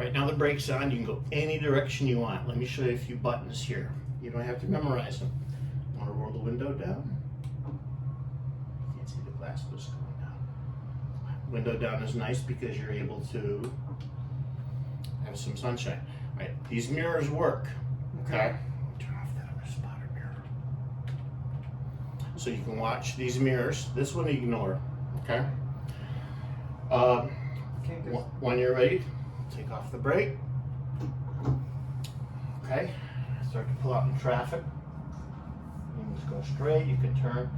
Right now the brake's on, you can go any direction you want. Let me show you a few buttons here. You don't have to memorize them. Want to roll the window down? Can't see the glass, but it's going down. Window down is nice because you're able to have some sunshine. All right, these mirrors work. Okay. Turn off that other spotter mirror. So you can watch these mirrors. This one ignore. Okay. When you're ready, take off the brake. Okay. Start to pull out in traffic. You can just go straight. You can turn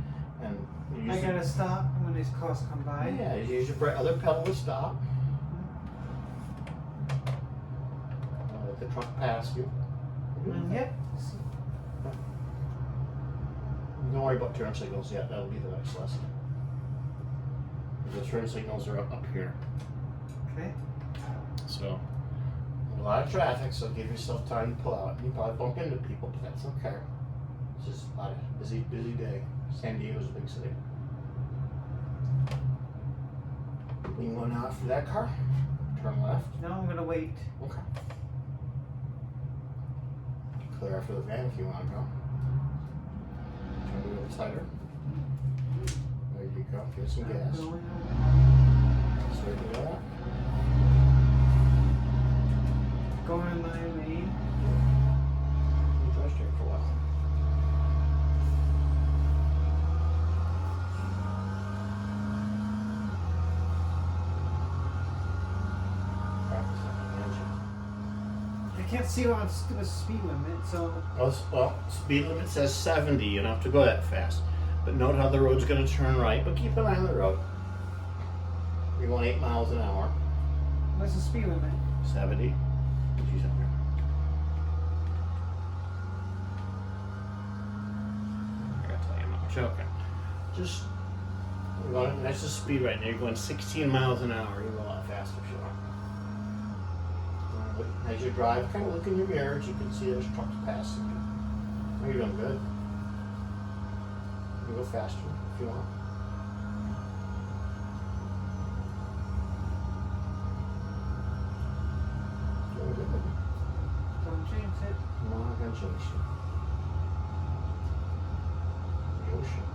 and use I gotta stop when these cars come by. Yeah, you use your other pedal to stop. Let the truck pass you. Yep. Don't worry about turn signals yet. That'll be the next lesson. The turn signals are up here. Okay. So, a lot of traffic, so give yourself time to pull out. You probably bump into people, but that's okay. It's just a lot of busy day. San Diego's a big city. You can go now after that car. Turn left. No, I'm gonna wait. Okay. Clear after the van if you want to go. Turn to the other side. There you go. Get some gas. Straight to that. Going in my lane. You drive straight for a while. Practice on the engine. I can't see on the speed limit, so Well, speed limit says 70. You don't have to go that fast. But note how the road's going to turn right, but keep an eye on the road. You're going 8 miles an hour. what's the speed limit? 70. She's up there. I gotta tell you, I'm not joking. Just, you're going, that's the speed right now. You're going 16 miles an hour. You can go a lot faster if you want. As you drive, kind of look in your mirrors. You can see there's trucks passing you. Oh, you're doing good. You can go faster if you want. Doing good. Don't change it. No, I'm not gonna change it. The ocean.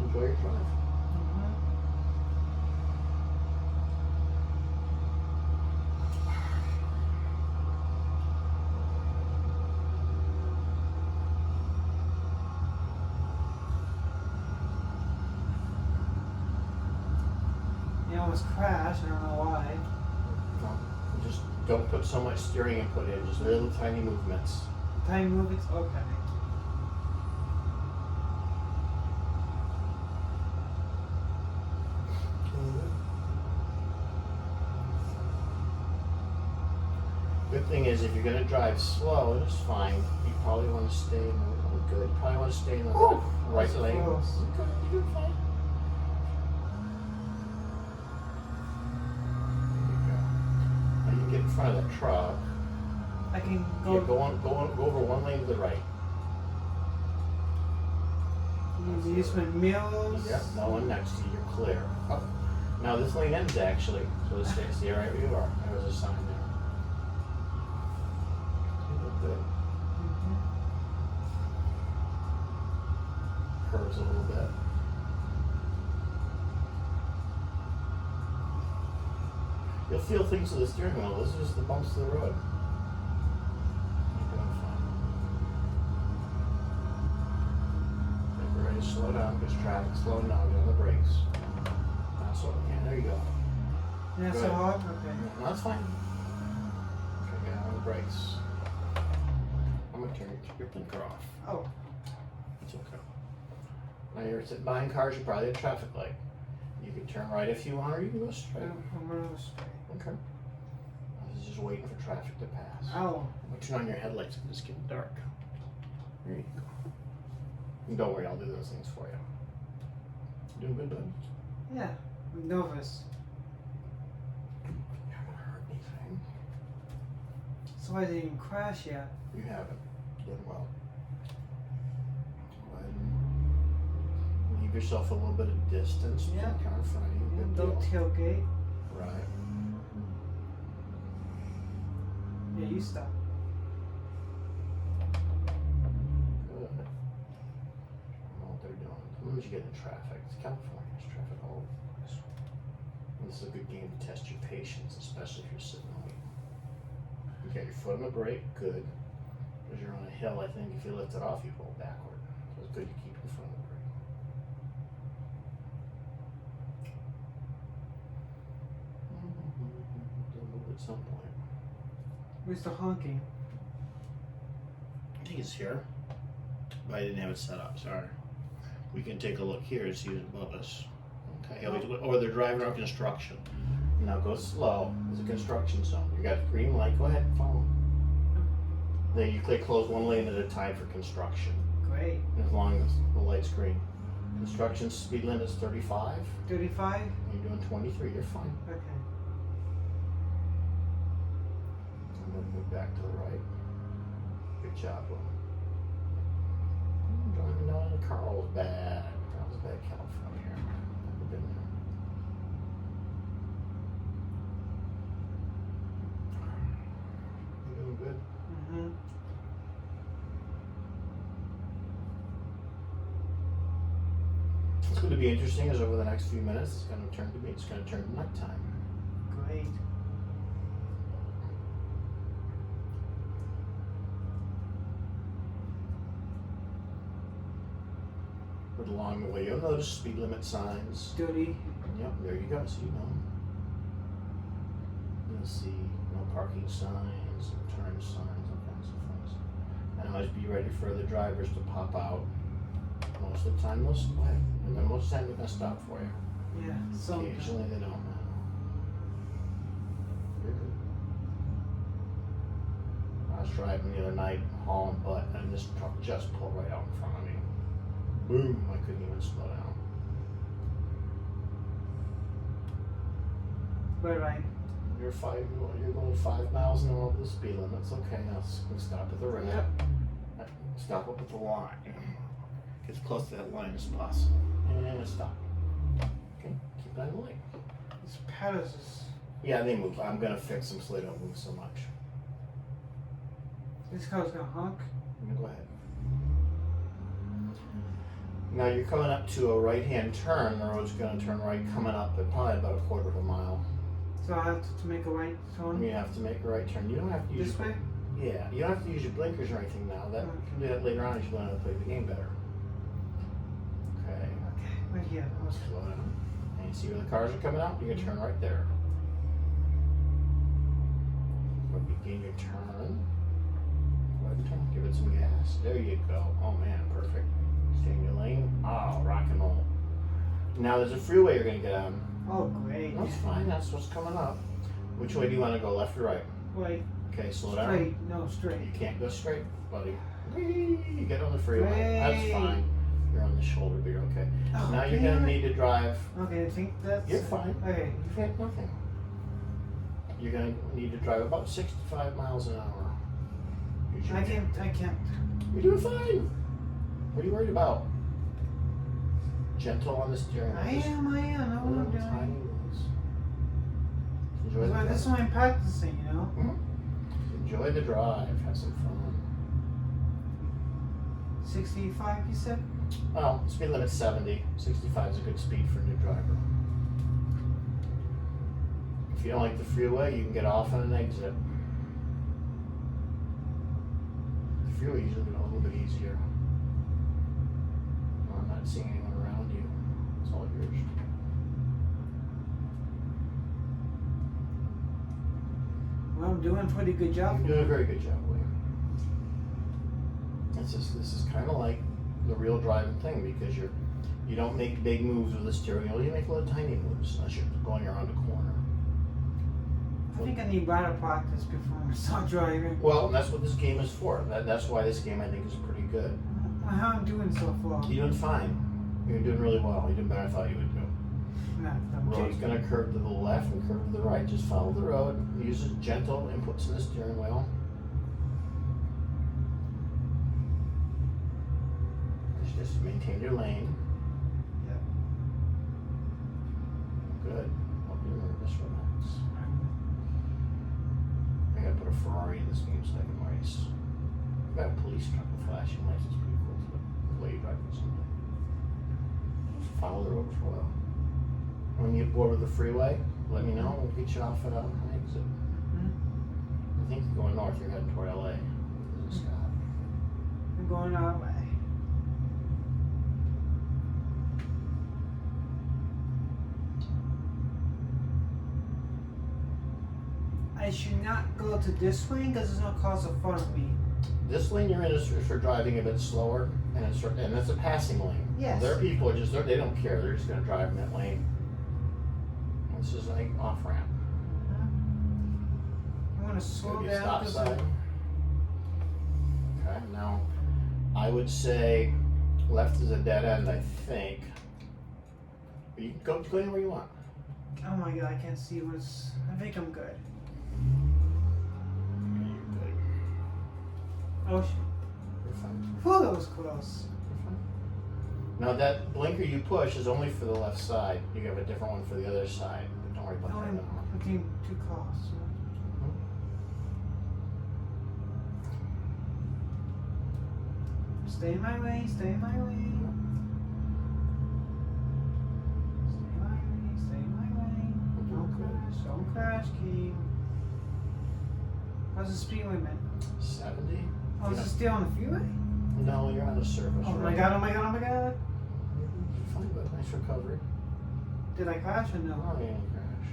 Enjoy your drive. You almost crashed. I don't know why. No, just don't put so much steering input in, just little tiny movements. Tiny movements. Okay. Good thing is if you're gonna drive slow, it's fine. You probably want to stay in the good. You probably want to stay in the right so lane. close. You're fine. There you go. Now you can get in front of the truck. I can Go go. over one lane to the right. Use my meals. Yep, no one next to you. You're clear. Oh. Now this lane ends actually, so stay right where you are. There was a sign there. You look good. Curves a little bit. You'll feel things with the steering wheel. This is just the bumps of the road. You're doing fine. If you're ready to slow down, because traffic's slowing down, get on the brakes. Not so again. There you go. Yeah, so Good. hard. Okay. No, that's fine. Okay, get on the brakes. I'm gonna turn your blinker off. Oh. It's okay. Now you're sitting behind cars, you're probably at a traffic light. You can turn right if you want, or you can go straight. I'm gonna go straight. Okay. This is just waiting for traffic to pass. Oh. I'm gonna turn on your headlights because it's getting dark. There you go. And don't worry, I'll do those things for you. Doing good, bud? Yeah. I'm nervous. You haven't hurt anything. So I didn't even crash yet. You haven't. Doing well. yourself a little bit of distance. Yeah. Car in front of you. Yeah, Good don't deal. tailgate. Right. Yeah, you stop. Good. I don't know what they're doing. Sometimes you get in traffic. It's California. There's traffic all over the place. And this is a good game to test your patience, especially if you're sitting on it. You got your foot on the brake. Good. Because you're on a hill, I think if you lift it off, you roll backward. So it's good to keep in front of the brake. They'll move at some point. Where's the honking? I think it's here, but I didn't have it set up. Sorry. We can take a look here and see who's above us. Okay. Or they're driving our construction. Now go slow. There's a construction zone. You got the green light. Go ahead and follow. Then you click close one lane at a time for construction. Great. As long as the light's green. Construction speed limit is 35. 35? You're doing 23. You're fine. Okay. I'm gonna move back to the right. Good job, Will. Driving down to Carlsbad. Carlsbad, California. Never been there. You doing good? Mm-hmm. What's going to be interesting is over the next few minutes, it's going to turn to nighttime. Great. But along the way, you'll notice speed limit signs. Dirty. Yep, there you go. So you know. You'll see no parking signs, turn signs, all kinds of things. And always be ready for the drivers to pop out. Most of the time they'll stop. And then most of the time they're going to stop for you. Yeah. So Occasionally they don't. You're good. I was driving the other night, hauling butt, and this truck just pulled right out in front of me. Boom! I couldn't even slow down. right. You're going 5 miles an hour over the speed limit. It's okay. Now stop at the red. Yep. Stop up at the line. Get as close to that line as possible. And stop. Okay, keep that in the lane. These pedals is. Yeah, they move. I'm gonna fix them so they don't move so much. This car's gonna honk. Go ahead. Now you're coming up to a right-hand turn. The road's gonna turn right, coming up at probably about a quarter of a mile. So I have to make a right turn. You have to make a right turn. You don't have to use This way? Yeah, you don't have to use your blinkers or anything now. That you can do that later on as you learn how to play the game better. Okay. Okay, right here. Slow down. And you see where the cars are coming out? You can turn right there. We'll begin your turn. Go ahead and turn. Give it some gas. There you go. Oh man, perfect. Stay in your lane. Oh, rock and roll. Now there's a freeway you're going to get on. Oh, great. That's fine. That's what's coming up. Which way do you want to go? Left or right? Right. Okay, slow down. Straight. No, straight. You can't go straight, buddy. Whee! You get on the freeway. Great. That's fine. You're on the shoulder, but you're okay. Oh, Now you're going to need to drive. Okay, I think that's. You're fine. Okay. You've had nothing. You're going to need to drive about 65 miles an hour. Use your- I can't. You're doing fine. What are you worried about? Gentle on the steering wheel. I Just am. I know what I'm little tiny doing. moves. Enjoy the This is drive. why I'm practicing, you know? Enjoy the drive. Have some fun. 65, you said? Well, speed limit's 70. 65 is a good speed for a new driver. If you don't like the freeway, you can get off on an exit. The freeway usually a little bit easier. Well, I'm not seeing anyone around you. It's all yours. Well, I'm doing a pretty good job. You're doing a very good job, William. This is kind of like the real driving thing because you don't make big moves with the steering wheel. You make little tiny moves unless you're going around a corner. I think I need better practice before I start driving. Well, and that's what this game is for. That's why this game I think is pretty good. How I'm doing so far? You're doing fine. You're doing really well. You're doing better than I thought you would do. No, The road's going to curve to the left and curve to the right. Just follow the road. Use gentle inputs in the steering wheel. Just maintain your lane. Yep. good. Don't be nervous, relax. I gotta put a Ferrari in this game so I can race. I got a police truck with flashing lights. It's pretty cool. So the way you drive it someday. Just follow the road for a while. When you get bored with the freeway, let me know. We'll get you off at an exit. I think you're going north. You're heading toward LA. Scott. I'm going our way. I should not go to this lane because it's gonna cause a front of me. This lane you're in is for driving a bit slower, and it's a passing lane. Yes. There are people who they don't care. They're just gonna drive in that lane. This is like off ramp. I'm gonna slow Could be a down stop because sign. Okay, now I would say left is a dead end. I think. But you can go anywhere you want. oh my god, I can't see what's. I think I'm good. You're good. Oh shit. You're fine. Whew, that was close. You're fine. Now that blinker you push is only for the left side. You have a different one for the other side. But don't worry about Oh, that. I'm now. looking too close. Stay in my way, stay in my way. Stay in my way, stay in my way. Don't crash, King. How's the speed limit? 70. Oh, is it still on the freeway? No, you're on the surface. Oh my right? god, oh my god, oh my god. You're fine, but nice recovery. Did I crash or no? Oh, you didn't crash.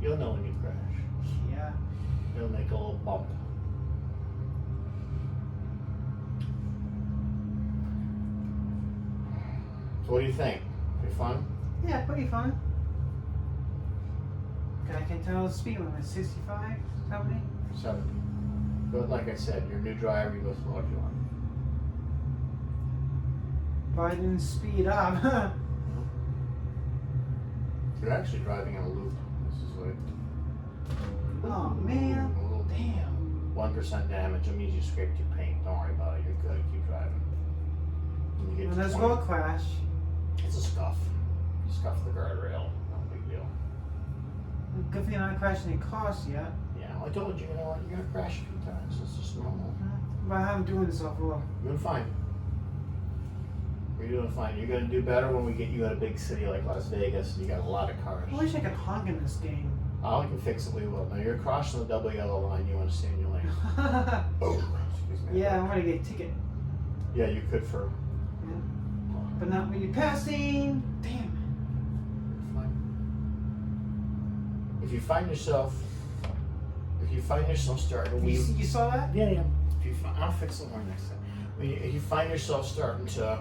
You'll know when you crash. Yeah. It'll make a little bump. So what do you think? Pretty fun? Yeah, pretty fun. Okay, I can tell the speed limit 65, 70. 70. But like I said, you're a new driver, you go slow if you want. But I didn't speed up. You're actually driving in a loop. This is like Oh man. a little Damn. 1% damage. It means you scraped your paint. Don't worry about it. You're good. Keep driving. When you get Well, to let's 20 go crash. It's a scuff. You scuff the guardrail. No big deal. Good thing I'm not crashing any cars yet. Yeah, I told you, you know what? You're gonna crash a few times. It's just normal. But I haven't doing this before. You're doing fine. You're doing fine. You're gonna do better when we get you in a big city like Las Vegas and you got a lot of cars. I wish I could honk in this game. Oh, we can fix it. We will. Now you're crossing the double yellow line. You want to stay in your lane. Oh, excuse me. Yeah, I'm gonna get a ticket. Yeah, you could for. But not when you're passing. Damn. You're fine. If you find yourself starting to You, weave. you saw that? Yeah. I'll fix it more next time. If you find yourself starting to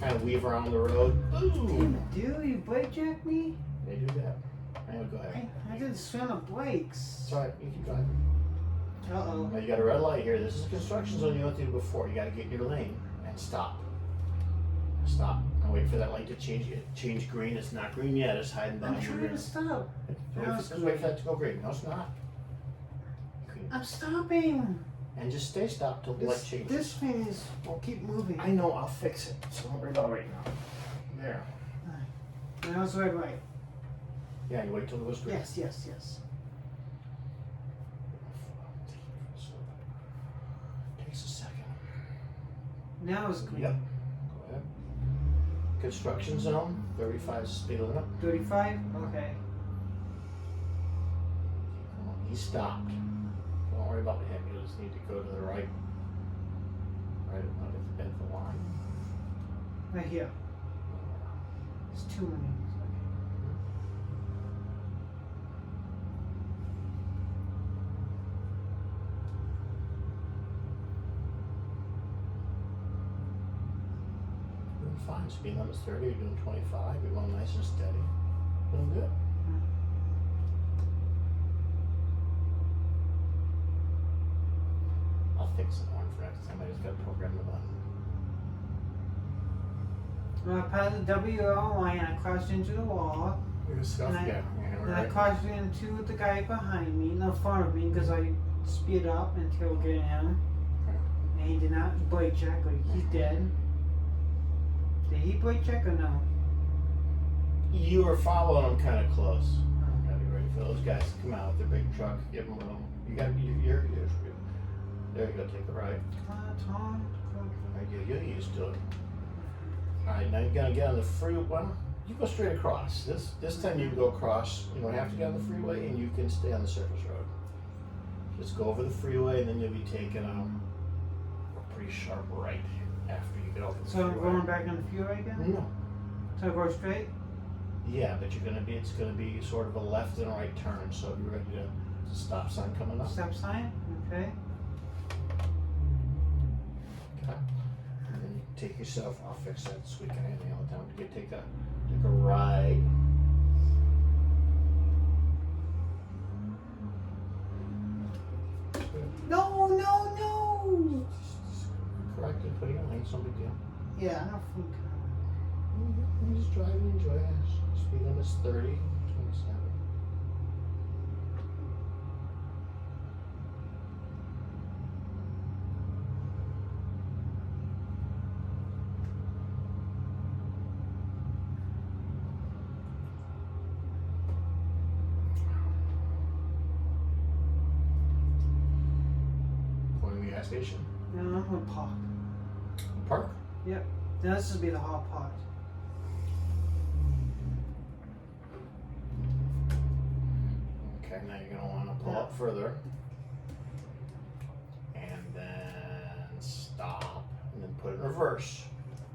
kind of weave around the road, Damn boom. it, dude, you brake jacked me? They do that. Anyway, go ahead. I didn't swim the brakes. It's alright, you keep driving. Uh-oh. Now you got a red light here. This is a construction zone you don't do before. You got to get in your lane and stop. Stop. Now wait for that light to change green. It's not green yet. It's hiding I'm behind your trying rear. to stop. Just wait for that to go green. No, it's not. I'm stopping. And just stay stopped till the light changes. This thing is will keep moving. I know. I'll fix it. So don't worry about it right now. There. Now it's right. Yeah. You wait till it goes green. Yes. Takes a second. Now it's green. Yep. Go ahead. Construction zone. 35 speed limit. 35? Okay. He stopped. Don't worry about him. You just need to go to the right. Right at the line. Right here. It's 2 minutes. Doing fine. Speed limit's 30. You're doing 25. You're going nice and steady. Doing good. I'll fix the horn for next time. I just got to program the button. When I passed the WL line, I crashed into the wall. You're stuff, And I- yeah. And I crashed into the guy behind me, in front of me, because I speed up until getting him. And he did not brake check, or he's dead. Did he brake check or no? You were following them kind of close. Gotta be ready for those guys to come out with their big truck. Give them room. You got you're there. You go. Take the right. Tom. You're used to it. All right, now you're gonna get on the freeway. You go straight across. This time you can go across. You don't have to get on the freeway, and you can stay on the surface road. Just go over the freeway, and then you'll be taking a pretty sharp right after you get over the So I'm freeway. going back on the freeway again? No. So I go straight? Yeah, but it's gonna be sort of a left and a right turn. So you're ready to stop sign coming up. Stop sign? Okay. Okay. And then you take yourself. I'll fix that this weekend. Anything all the time. You take a ride. No! Correct and putting it lane, it's no big deal. Yeah, I don't think. You just drive and enjoy it. Speed limit's 30, 27. Going to the gas station. No, I'm gonna park. Park. Yep. Then this will be the hot pot. Okay, now you're going to want to pull up further. And then stop. And then put it in reverse.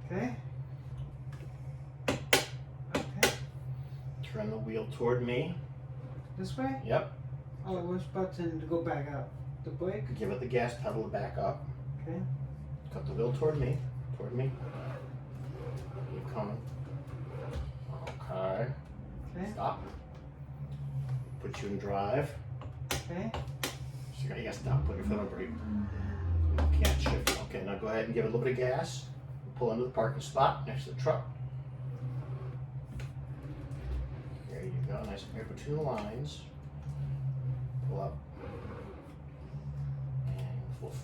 Okay. Okay. Turn the wheel toward me. This way? Yep. Oh, which button to go back up? The brake? Give it the gas pedal to back up. Okay. Cut the wheel toward me. Toward me. Keep coming. Okay. Okay. Stop. Put you in drive. Okay. So you gotta stop. Put your foot on brake. You can't shift. Okay, now go ahead and give it a little bit of gas. Pull into the parking spot next to the truck. There you go. Nice and right between the lines. Pull up. And full further.